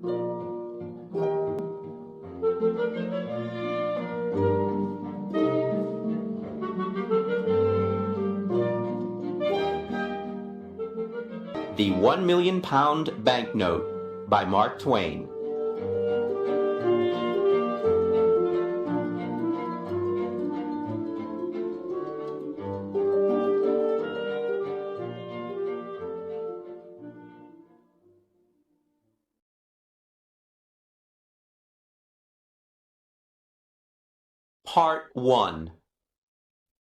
The 1 Million Pound Banknote by Mark Twain. Part 1.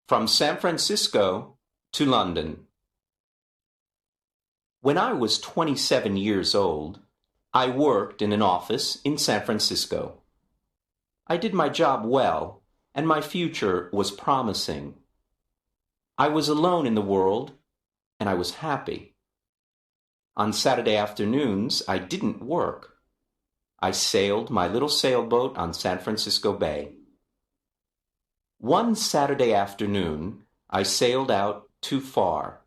From San Francisco to London. When I was 27 years old, I worked in an office in San Francisco. I did my job well, and my future was promising. I was alone in the world, and I was happy. On Saturday afternoons, I didn't work. I sailed my little sailboat on San Francisco Bay. One Saturday afternoon, I sailed out too far.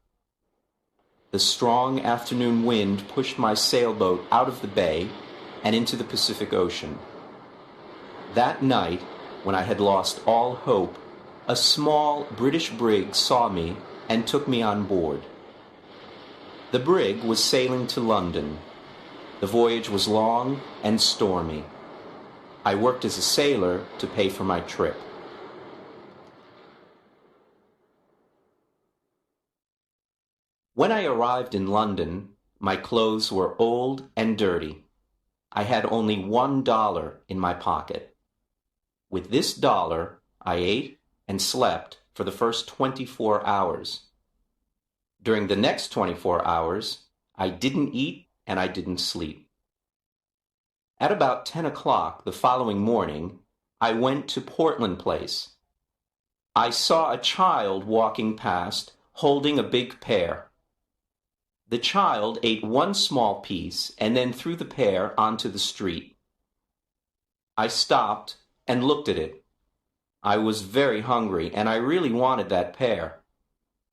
The strong afternoon wind pushed my sailboat out of the bay and into the Pacific Ocean. That night, when I had lost all hope, a small British brig saw me and took me on board. The brig was sailing to London. The voyage was long and stormy. I worked as a sailor to pay for my trip. When I arrived in London, my clothes were old and dirty. I had only $1 in my pocket. With this dollar, I ate and slept for the first 24 hours. During the next 24 hours, I didn't eat and I didn't sleep. At about 10 o'clock the following morning, I went to Portland Place. I saw a child walking past holding a big pear. The child ate one small piece and then threw the pear onto the street. I stopped and looked at it. I was very hungry and I really wanted that pear.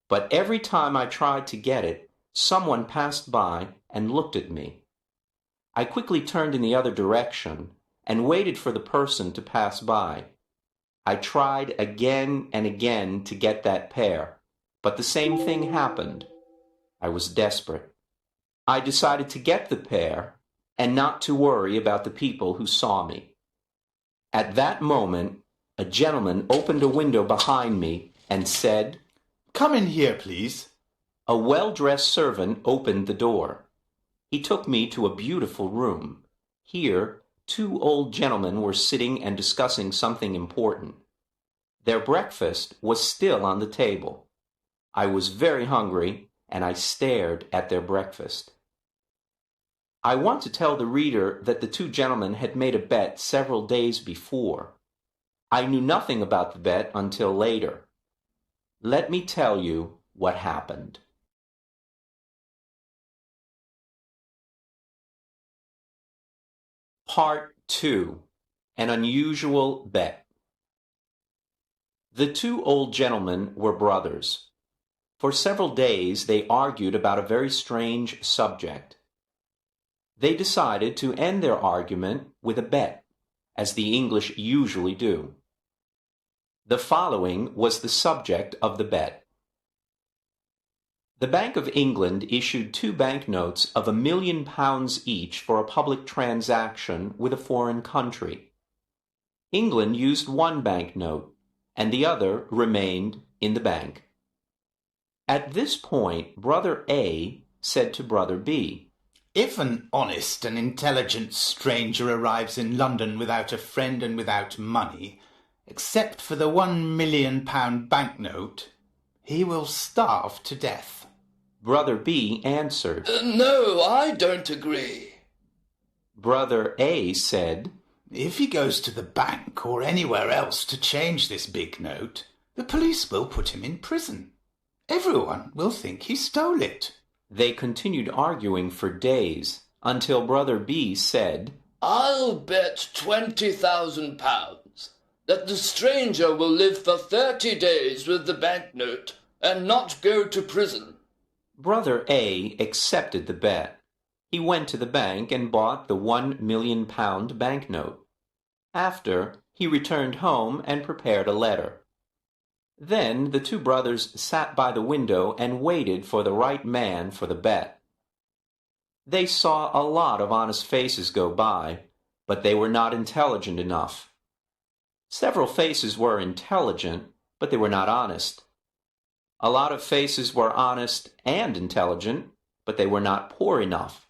But every time I tried to get it, someone passed by and looked at me. I quickly turned in the other direction and waited for the person to pass by. I tried again and again to get that pear, but the same thing happened. I was desperate. I decided to get the pear and not to worry about the people who saw me. At that moment, a gentleman opened a window behind me and said, "Come in here, please." A well-dressed servant opened the door. He took me to a beautiful room. Here, two old gentlemen were sitting and discussing something important. Their breakfast was still on the table. I was very hungry, and I stared at their breakfast. I want to tell the reader that the two gentlemen had made a bet several days before. I knew nothing about the bet until later. Let me tell you what happened. Part 2. An Unusual Bet. The two old gentlemen were brothers. For several days they argued about a very strange subject. They decided to end their argument with a bet, as the English usually do. The following was the subject of the bet. The Bank of England issued 2 banknotes of £1 million each for a public transaction with a foreign country. England used one banknote, and the other remained in the bank. At this point, Brother A said to Brother B, "If an honest and intelligent stranger arrives in London without a friend and without money, except for the £1 million banknote, he will starve to death." Brother B answered, "No, I don't agree." Brother A said, "If he goes to the bank or anywhere else to change this big note, the police will put him in prison. Everyone will think he stole it." They continued arguing for days, until Brother B said, "I'll bet £20,000 that the stranger will live for 30 days with the banknote and not go to prison." Brother A accepted the bet. He went to the bank and bought the £1 million banknote. After, he returned home and prepared a letter. Then the two brothers sat by the window and waited for the right man for the bet. They saw a lot of honest faces go by, but they were not intelligent enough. Several faces were intelligent, but they were not honest. A lot of faces were honest and intelligent, but they were not poor enough.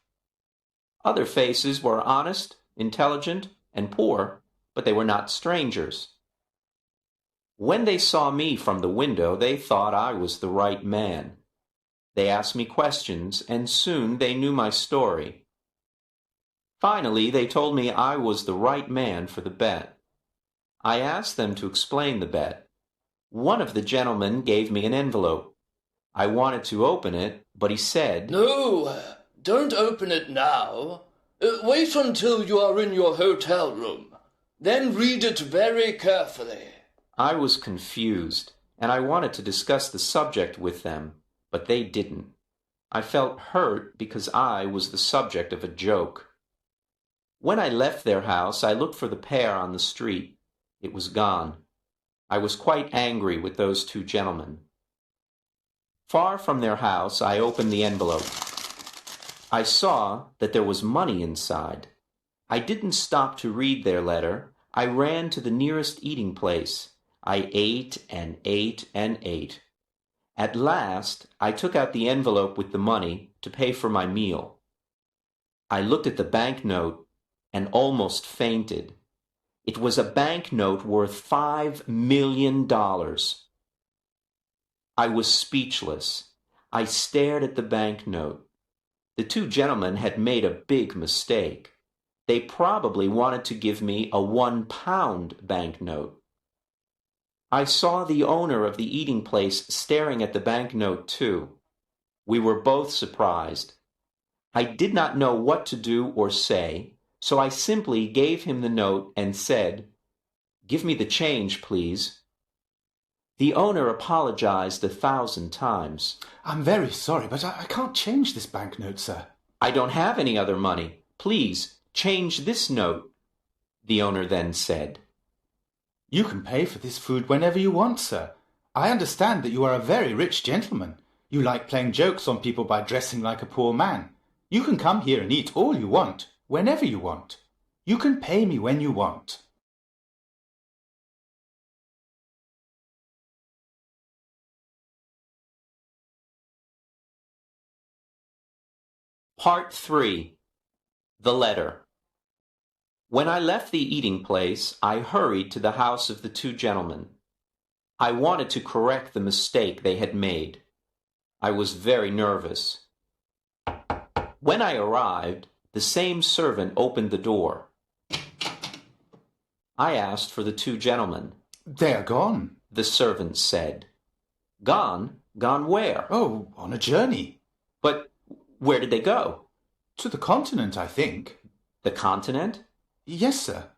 Other faces were honest, intelligent, and poor, but they were not strangers. When they saw me from the window, they thought I was the right man. They asked me questions, and soon they knew my story. Finally, they told me I was the right man for the bet. I asked them to explain the bet. One of the gentlemen gave me an envelope. I wanted to open it, but he said, "No, don't open it now. Wait until you are in your hotel room. Then read it very carefully." I was confused, and I wanted to discuss the subject with them, but they didn't. I felt hurt because I was the subject of a joke. When I left their house, I looked for the pair on the street. It was gone. I was quite angry with those two gentlemen. Far from their house, I opened the envelope. I saw that there was money inside. I didn't stop to read their letter. I ran to the nearest eating place. I ate and ate and ate. At last, I took out the envelope with the money to pay for my meal. I looked at the banknote and almost fainted. It was a banknote worth $5 million. I was speechless. I stared at the banknote. The two gentlemen had made a big mistake. They probably wanted to give me a £1 banknote. I saw the owner of the eating place staring at the banknote too. We were both surprised. I did not know what to do or say, so I simply gave him the note and said, "Give me the change, please." The owner apologized 1,000 times. "I'm very sorry, but I can't change this banknote, sir." "I don't have any other money. Please, change this note," the owner then said. "You can pay for this food whenever you want, sir. I understand that you are a very rich gentleman. You like playing jokes on people by dressing like a poor man. You can come here and eat all you want, whenever you want. You can pay me when you want." Part 3. The Letter. When I left the eating place, I hurried to the house of the two gentlemen. I wanted to correct the mistake they had made. I was very nervous. When I arrived, the same servant opened the door. I asked for the two gentlemen. "They are gone." The servant said. "Gone? Gone where?" "Oh, on a journey." "But where did they go?" "To the continent, I think." "The continent?" "Yes, sir."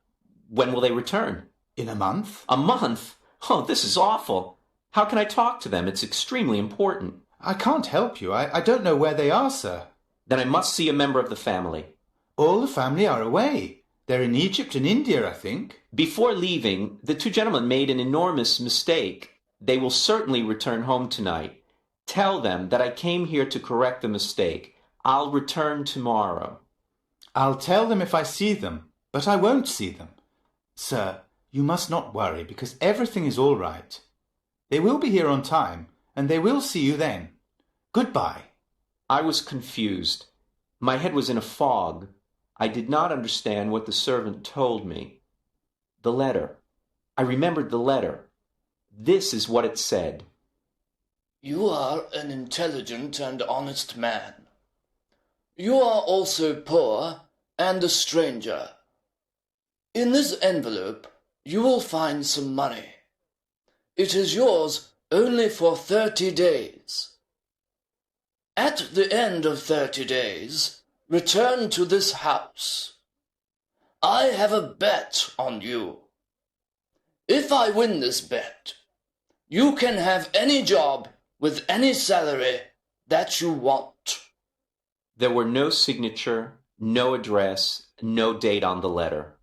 "When will they return?" "In a month." "A month? Oh, this is awful. How can I talk to them? It's extremely important." "I can't help you. I don't know where they are, sir." "Then I must see a member of the family." "All the family are away. They're in Egypt and India, I think." Before leaving, the two gentlemen made an enormous mistake. They will certainly return home tonight. Tell them that I came here to correct the mistake. I'll return tomorrow. "I'll tell them if I see them, but I won't see them. Sir, you must not worry, because everything is all right. They will be here on time, and they will see you then. Goodbye." I was confused. My head was in a fog. I did not understand what the servant told me. The letter. I remembered the letter. This is what it said. "You are an intelligent and honest man. You are also poor and a stranger. In this envelope you will find some money. It is yours only for 30 days. At the end of 30 days, return to this house. I have a bet on you. If I win this bet, you can have any job with any salary that you want." There were no signature, no address, no date on the letter.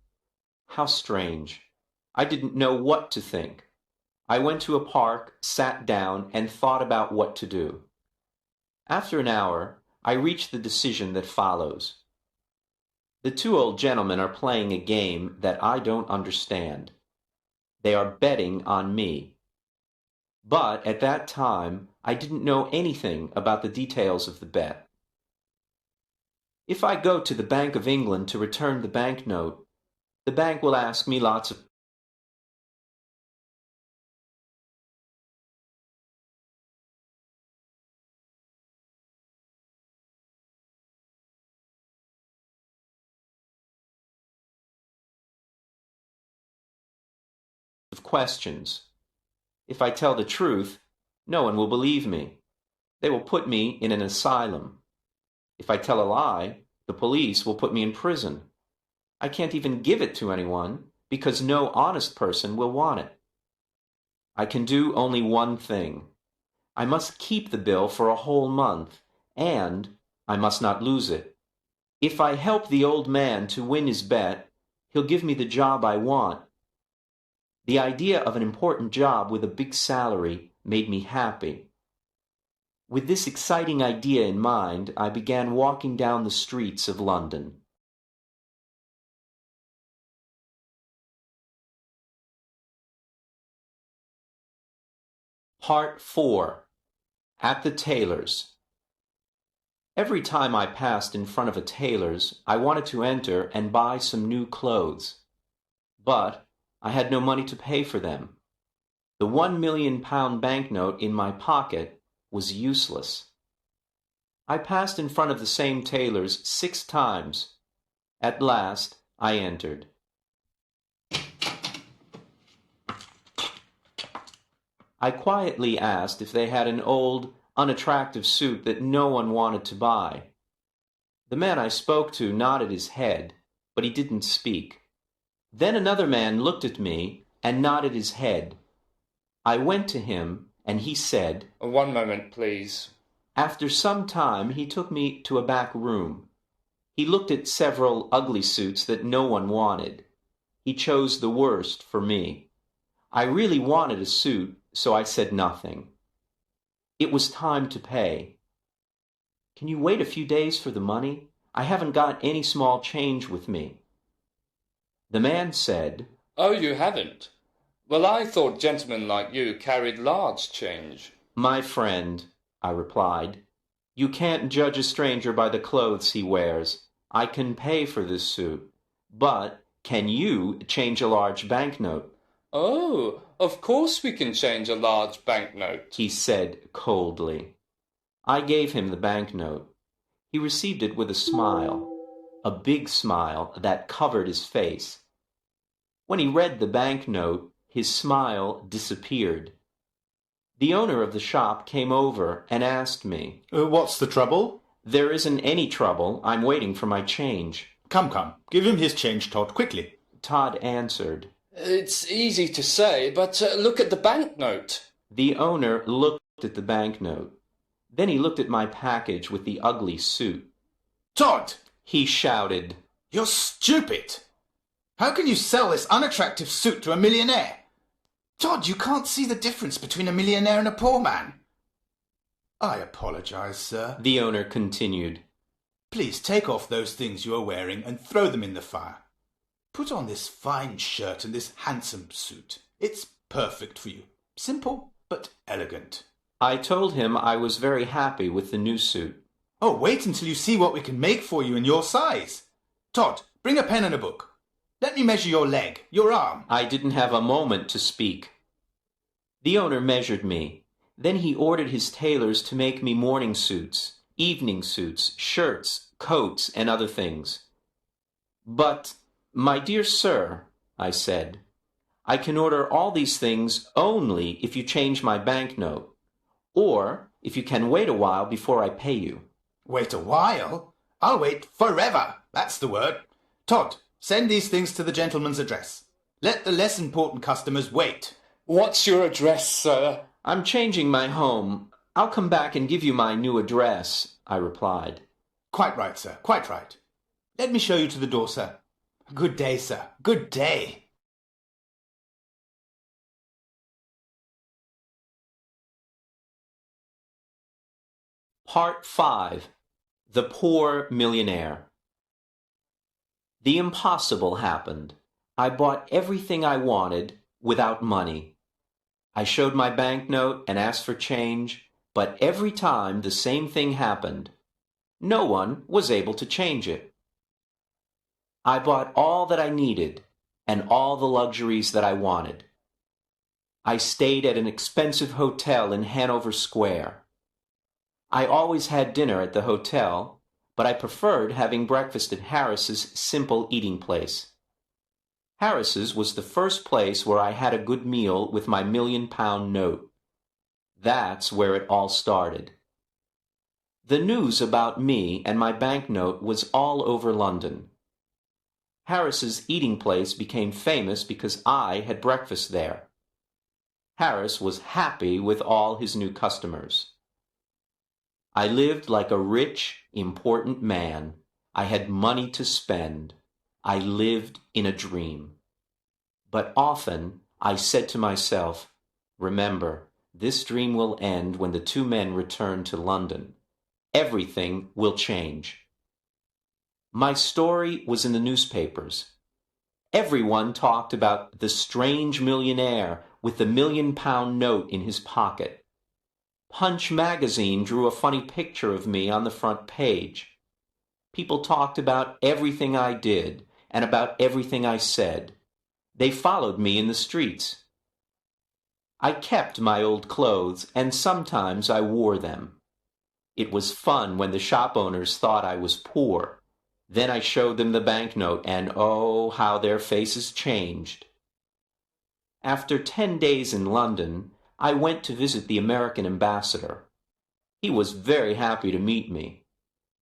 How strange. I didn't know what to think. I went to a park, sat down, and thought about what to do. After an hour, I reached the decision that follows. The two old gentlemen are playing a game that I don't understand. They are betting on me. But at that time, I didn't know anything about the details of the bet. If I go to the Bank of England to return the banknote, the bank will ask me lots of questions. If I tell the truth, no one will believe me. They will put me in an asylum. If I tell a lie, the police will put me in prison. I can't even give it to anyone because no honest person will want it. I can do only one thing. I must keep the bill for a whole month, and I must not lose it. If I help the old man to win his bet, he'll give me the job I want. The idea of an important job with a big salary made me happy. With this exciting idea in mind, I began walking down the streets of London. Part 4. At the tailor's. Every time I passed in front of a tailor's, I wanted to enter and buy some new clothes. But I had no money to pay for them. The £1 million banknote in my pocket was useless. I passed in front of the same tailor's 6 times. At last, I entered. I quietly asked if they had an old, unattractive suit that no one wanted to buy. The man I spoke to nodded his head, but he didn't speak. Then another man looked at me and nodded his head. I went to him, and he said, "One moment, please." After some time, he took me to a back room. He looked at several ugly suits that no one wanted. He chose the worst for me. I really wanted a suit, so I said nothing. It was time to pay. Can you wait a few days for the money? I haven't got any small change with me. The man said, "Oh, you haven't? Well, I thought gentlemen like you carried large change." My friend, I replied, you can't judge a stranger by the clothes he wears. I can pay for this suit, but can you change a large banknote? "Oh, of course we can change a large banknote," he said coldly. I gave him the banknote. He received it with a smile, a big smile that covered his face. When he read the banknote, his smile disappeared. The owner of the shop came over and asked me, What's the trouble? There isn't any trouble. I'm waiting for my change. Come, give him his change, Todd, quickly. Todd answered. "It's easy to say, but look at the banknote." The owner looked at the banknote. Then he looked at my package with the ugly suit. Todd! He shouted. You're stupid! How can you sell this unattractive suit to a millionaire? Todd, you can't see the difference between a millionaire and a poor man. I apologize, sir. The owner continued. Please take off those things you are wearing and throw them in the fire. Put on this fine shirt and this handsome suit. It's perfect for you. Simple, but elegant. I told him I was very happy with the new suit. Oh, wait until you see what we can make for you in your size. Todd, bring a pen and a book. Let me measure your leg, your arm. I didn't have a moment to speak. The owner measured me. Then he ordered his tailors to make me morning suits, evening suits, shirts, coats, and other things. But, my dear sir, I said, I can order all these things only if you change my banknote, or if you can wait a while before I pay you. Wait a while? I'll wait forever. That's the word. Todd, send these things to the gentleman's address. Let the less important customers wait. "What's your address, sir?" I'm changing my home. I'll come back and give you my new address, I replied. Quite right, sir, quite right. Let me show you to the door, sir. Good day, sir, good day. Part 5. The Poor Millionaire. The impossible happened. I bought everything I wanted without money. I showed my banknote and asked for change, but every time the same thing happened. No one was able to change it. I bought all that I needed and all the luxuries that I wanted. I stayed at an expensive hotel in Hanover Square. I always had dinner at the hotel, but I preferred having breakfast at Harris's simple eating place. Harris's was the first place where I had a good meal with my £1,000,000 note. That's where it all started. The news about me and my banknote was all over London. Harris's eating place became famous because I had breakfast there. Harris was happy with all his new customers. I lived like a rich, important man. I had money to spend. I lived in a dream. But often I said to myself, remember, this dream will end when the two men return to London. Everything will change. My story was in the newspapers. Everyone talked about the strange millionaire with the £1,000,000 note in his pocket. Punch magazine drew a funny picture of me on the front page. People talked about everything I did and about everything I said. They followed me in the streets. I kept my old clothes, and sometimes I wore them. It was fun when the shop owners thought I was poor. Then I showed them the banknote, and oh, how their faces changed. After 10 days in London, I went to visit the American ambassador. He was very happy to meet me.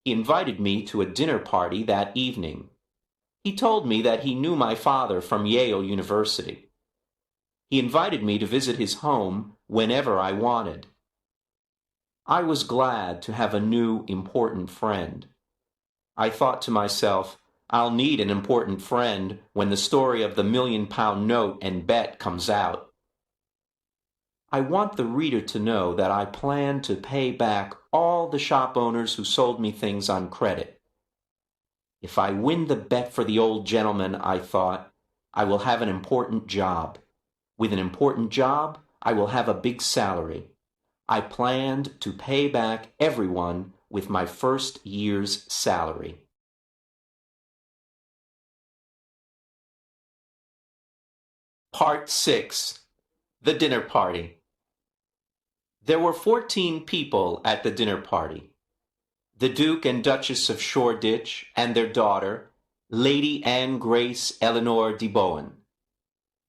He invited me to a dinner party that evening. He told me that he knew my father from Yale University. He invited me to visit his home whenever I wanted. I was glad to have a new, important friend. I thought to myself, I'll need an important friend when the story of the £1,000,000 note and bet comes out. I want the reader to know that I plan to pay back all the shop owners who sold me things on credit. If I win the bet for the old gentleman, I thought, I will have an important job. With an important job, I will have a big salary. I planned to pay back everyone with my first year's salary. Part 6. The Dinner Party. There were 14 people at the dinner party. The Duke and Duchess of Shoreditch and their daughter, Lady Anne Grace Eleanor de Bohun,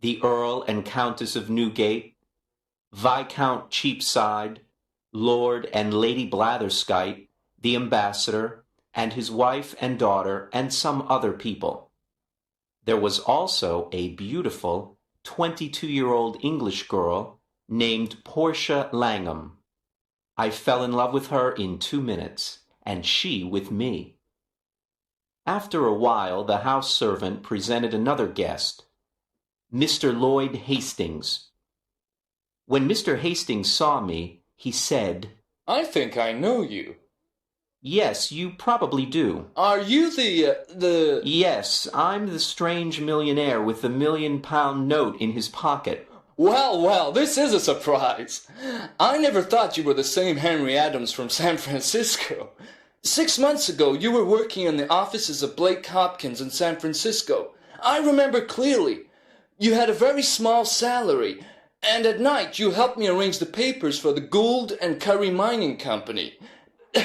the Earl and Countess of Newgate, Viscount Cheapside, Lord and Lady Blatherskite, the ambassador, and his wife and daughter, and some other people. There was also a beautiful 22-year-old English girl named Portia Langham. I fell in love with her in 2 minutes, and she with me. After a while, the house servant presented another guest, Mr. Lloyd Hastings. When Mr. Hastings saw me, he said, I think I know you. Yes, you probably do. Are you the... Yes, I'm the strange millionaire with the £1,000,000 note in his pocket. Well, this is a surprise. I never thought you were the same Henry Adams from San Francisco. 6 months ago, you were working in the offices of Blake Hopkins in San Francisco. I remember clearly. You had a very small salary, and at night you helped me arrange the papers for the Gould and Curry Mining Company.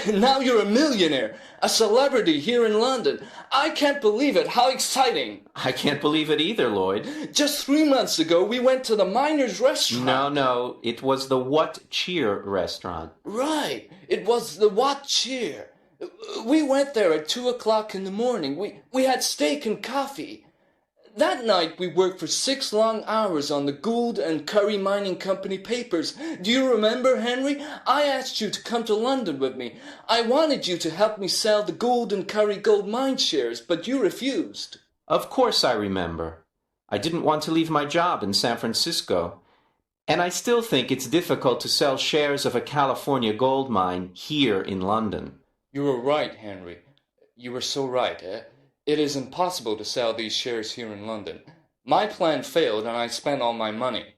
Now you're a millionaire, a celebrity here in London. I can't believe it. How exciting. I can't believe it either, Lloyd. Just 3 months ago, we went to the Miners' Restaurant. No, it was the What Cheer restaurant. Right. It was the What Cheer. We went there at 2 o'clock in the morning. We had steak and coffee. That night we worked for 6 long hours on the Gould and Curry Mining Company papers. Do you remember, Henry? I asked you to come to London with me. I wanted you to help me sell the Gould and Curry Gold Mine shares, but you refused. Of course I remember. I didn't want to leave my job in San Francisco. And I still think it's difficult to sell shares of a California gold mine here in London. You were right, Henry. You were so right, It is impossible to sell these shares here in London. My plan failed and I spent all my money.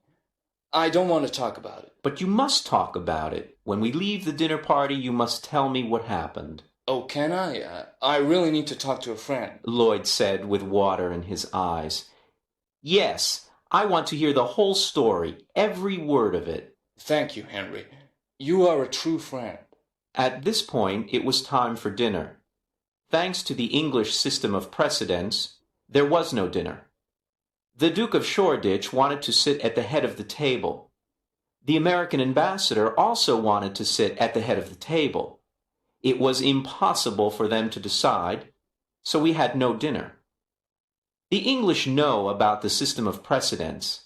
I don't want to talk about it. But you must talk about it. When we leave the dinner party, you must tell me what happened. Oh, can I? I really need to talk to a friend. Lloyd said with water in his eyes. Yes, I want to hear the whole story, every word of it. Thank you, Henry. You are a true friend. At this point, it was time for dinner. Thanks to the English system of precedence, there was no dinner. The Duke of Shoreditch wanted to sit at the head of the table. The American ambassador also wanted to sit at the head of the table. It was impossible for them to decide, so we had no dinner. The English know about the system of precedence.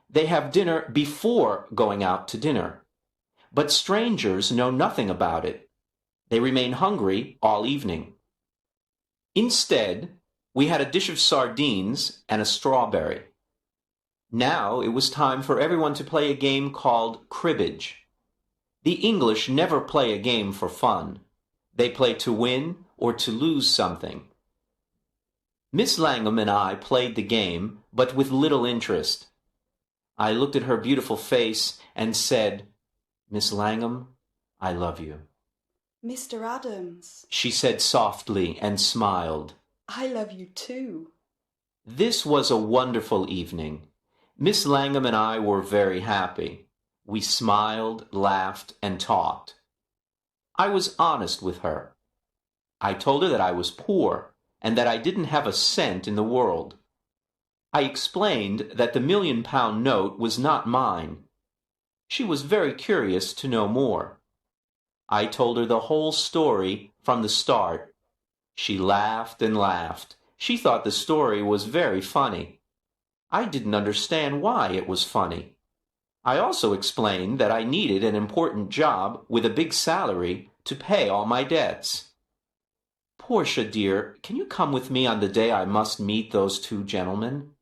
They have dinner before going out to dinner. But strangers know nothing about it. They remain hungry all evening. Instead, we had a dish of sardines and a strawberry. Now it was time for everyone to play a game called cribbage. The English never play a game for fun. They play to win or to lose something. Miss Langham and I played the game, but with little interest. I looked at her beautiful face and said, "Miss Langham, I love you." "Mr. Adams," she said softly and smiled. "I love you too." This was a wonderful evening. Miss Langham and I were very happy. We smiled, laughed, and talked. I was honest with her. I told her that I was poor and that I didn't have a cent in the world. I explained that the £1,000,000 note was not mine. She was very curious to know more. I told her the whole story from the start. She laughed and laughed. She thought the story was very funny. I didn't understand why it was funny. I also explained that I needed an important job with a big salary to pay all my debts. "Portia, dear, can you come with me on the day I must meet those 2 gentlemen?"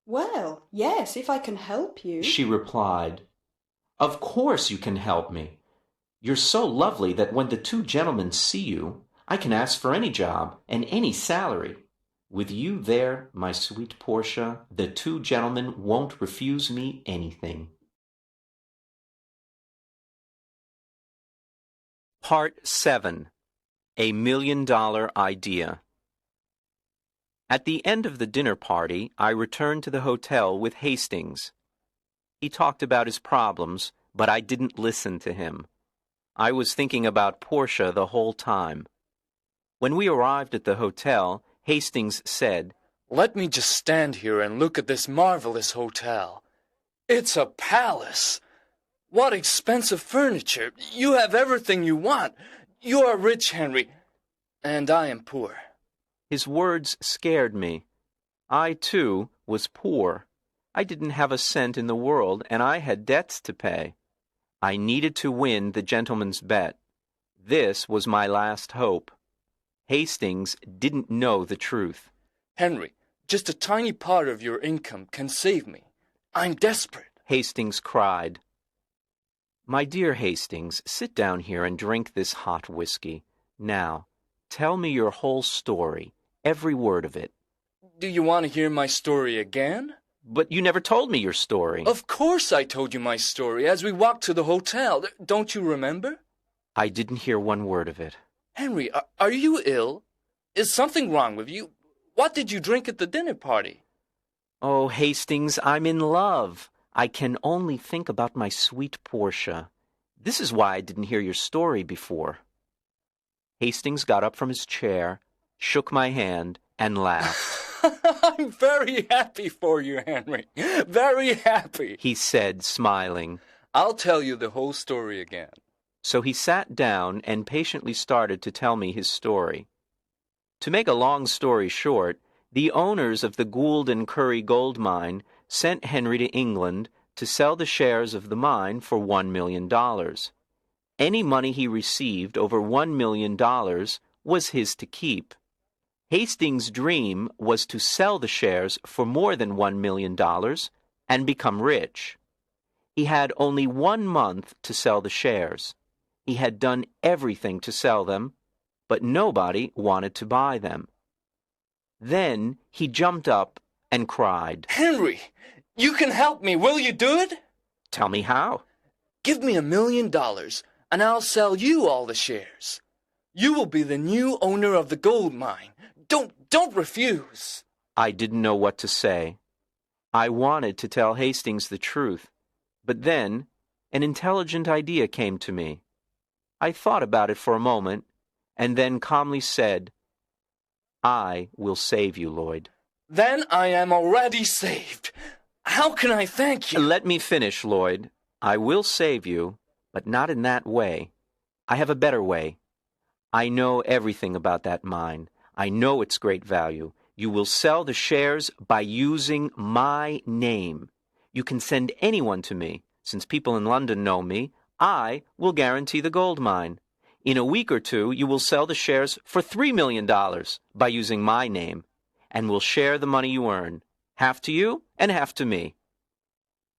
"Well, yes, if I can help you," she replied. "Of course you can help me. You're so lovely that when the 2 gentlemen see you, I can ask for any job and any salary. With you there, my sweet Portia, the 2 gentlemen won't refuse me anything." Part 7. A $1,000,000 Idea. At the end of the dinner party, I returned to the hotel with Hastings. He talked about his problems, but I didn't listen to him. I was thinking about Portia the whole time. When we arrived at the hotel, Hastings said, "Let me just stand here and look at this marvelous hotel. It's a palace. What expensive furniture. You have everything you want. You are rich, Henry, and I am poor." His words scared me. I, too, was poor. I didn't have a cent in the world, and I had debts to pay. I needed to win the gentleman's bet. This was my last hope. Hastings didn't know the truth. "Henry, just a tiny part of your income can save me. I'm desperate," Hastings cried. "My dear Hastings, sit down here and drink this hot whiskey. Now, tell me your whole story, every word of it." "Do you want to hear my story again?" "But you never told me your story." "Of course I told you my story as we walked to the hotel. Don't you remember?" "I didn't hear one word of it." "Henry, are you ill? Is something wrong with you? What did you drink at the dinner party?" "Oh, Hastings, I'm in love. I can only think about my sweet Portia. This is why I didn't hear your story before." Hastings got up from his chair, shook my hand, and laughed. "I'm very happy for you, Henry. Very happy," he said, smiling. "I'll tell you the whole story again." So he sat down and patiently started to tell me his story. To make a long story short, The owners of the Gould and Curry gold mine sent Henry to England to sell the shares of the mine for $1 million. Any money he received over $1 million was his to keep. Hastings' dream was to sell the shares for more than $1 million and become rich. He had only 1 month to sell the shares. He had done everything to sell them, but nobody wanted to buy them. Then he jumped up and cried, Henry, you can help me. Will you do it? "Tell me how." Give me $1 million, and I'll sell you all the shares. You will be the new owner of the gold mine. Don't refuse. I didn't know what to say. I wanted to tell Hastings the truth, but then an intelligent idea came to me. I thought about it for a moment, and then calmly said, "I will save you, Lloyd." Then I am already saved. How can I thank you? Let me finish, Lloyd. I will save you, but not in that way. I have a better way. I know everything about that mine. I know its great value. You will sell the shares by using my name. You can send anyone to me. Since people in London know me, I will guarantee the gold mine. In a week or two, you will sell the shares for $3 million by using my name, and will share the money you earn, half to you and half to me.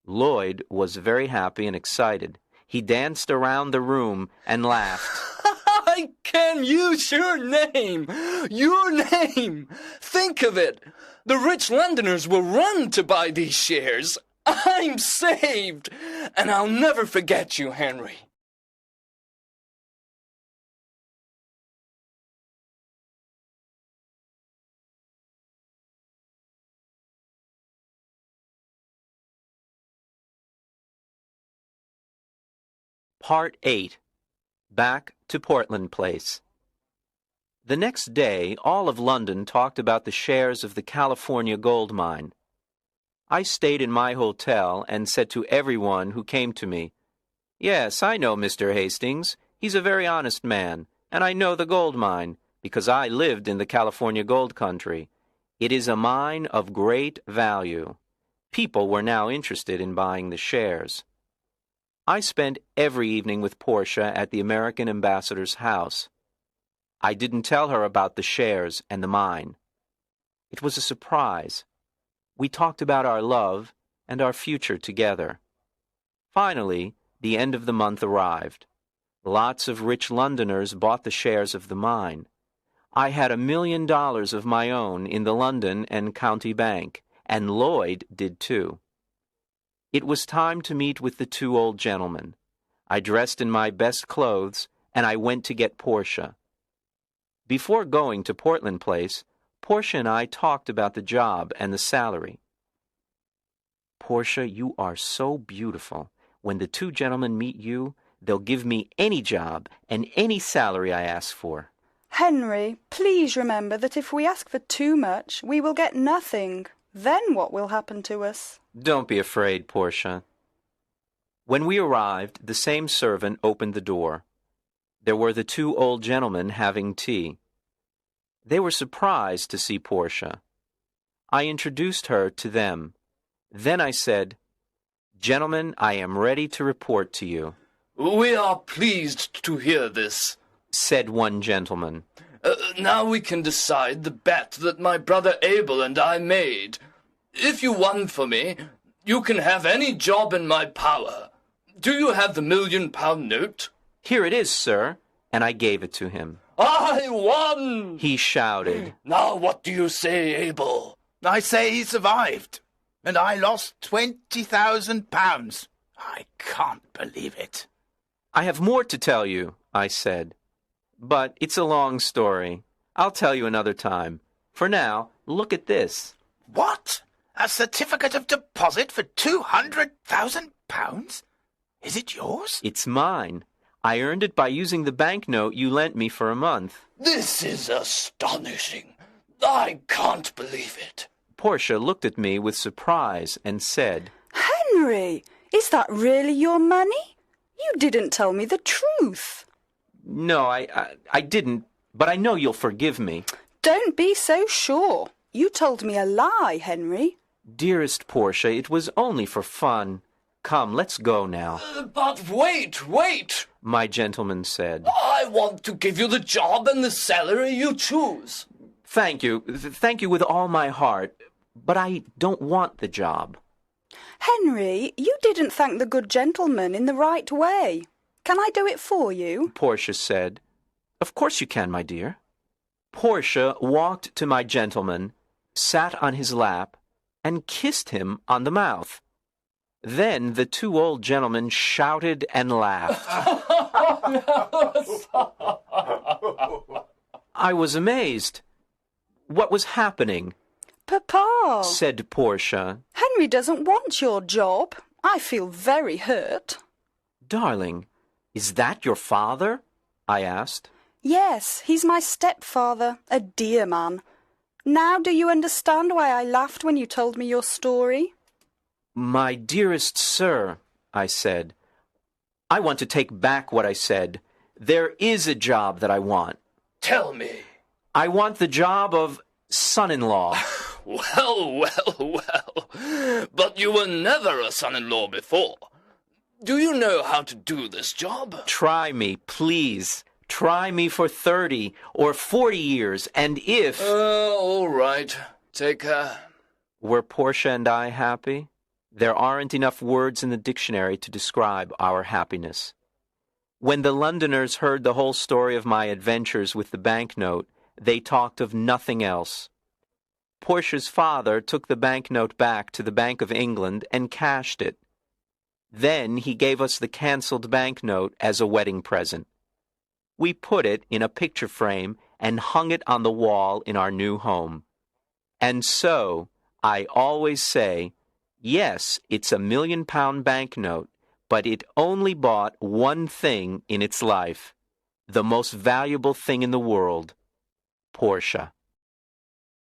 Lloyd was very happy and excited. He danced around the room and laughed. I can use your name! Your name! Think of it! The rich Londoners will run to buy these shares. I'm saved! And I'll never forget you, Henry. Part 8. Back to Portland Place. The next day, all of London talked about the shares of the California gold mine. I stayed in my hotel and said to everyone who came to me, "Yes, I know Mr. Hastings. He's a very honest man, and I know the gold mine, because I lived in the California gold country. It is a mine of great value." People were now interested in buying the shares. I spent every evening with Portia at the American ambassador's house. I didn't tell her about the shares and the mine. It was a surprise. We talked about our love and our future together. Finally, the end of the month arrived. Lots of rich Londoners bought the shares of the mine. I had $1 million of my own in the London and County Bank, and Lloyd did too. It was time to meet with the two old gentlemen. I dressed in my best clothes, and I went to get Portia. Before going to Portland Place, Portia and I talked about the job and the salary. "Portia, you are so beautiful. When the two gentlemen meet you, they'll give me any job and any salary I ask for." Henry, please remember that if we ask for too much, we will get nothing. Then what will happen to us? Don't be afraid, Portia. When we arrived, the same servant opened the door. There were the two old gentlemen having tea. They were surprised to see Portia. I introduced her to them. Then I said, "Gentlemen, I am ready to report to you." We are pleased to hear this, said one gentleman. Now we can decide the bet that my brother Abel and I made. If you won for me, you can have any job in my power. Do you have the £1 million note? "Here it is, sir," and I gave it to him. I won! He shouted. Now what do you say, Abel? I say he survived, and I lost £20,000. I can't believe it. "I have more to tell you," I said. "But it's a long story. I'll tell you another time. For now, look at this." What? A certificate of deposit for £200,000? Is it yours? "It's mine. I earned it by using the banknote you lent me for a month." This is astonishing. I can't believe it. Portia looked at me with surprise and said, Henry, is that really your money? You didn't tell me the truth. "No, I didn't, but I know you'll forgive me." Don't be so sure. You told me a lie, Henry. Dearest Portia, it was only for fun. Come, let's go now, But wait! my gentleman said. I want to give you the job and the salary you choose. Thank you. Thank you with all my heart. But I don't want the job. Henry, you didn't thank the good gentleman in the right way. Can I do it for you? Portia said. Of course you can, my dear. Portia walked to my gentleman, sat on his lap, and kissed him on the mouth. Then the two old gentlemen shouted and laughed. I was amazed. What was happening? Papa, Said Portia. Henry doesn't want your job. I feel very hurt. Darling, is that your father? I asked. Yes, he's my stepfather, a dear man. Now do you understand why I laughed when you told me your story? My dearest sir, I said, I want to take back what I said. There is a job that I want. Tell me. I want the job of son-in-law. Well. But you were never a son-in-law before. Do you know how to do this job? Try me, please. Try me for 30 or 40 years, and if... All right. Take care. Were Portia and I happy? There aren't enough words in the dictionary to describe our happiness. When the Londoners heard the whole story of my adventures with the banknote, they talked of nothing else. Portia's father took the banknote back to the Bank of England and cashed it. Then he gave us the cancelled banknote as a wedding present. We put it in a picture frame and hung it on the wall in our new home. And so, I always say, yes, it's £1 million banknote, but it only bought one thing in its life, the most valuable thing in the world, Portia.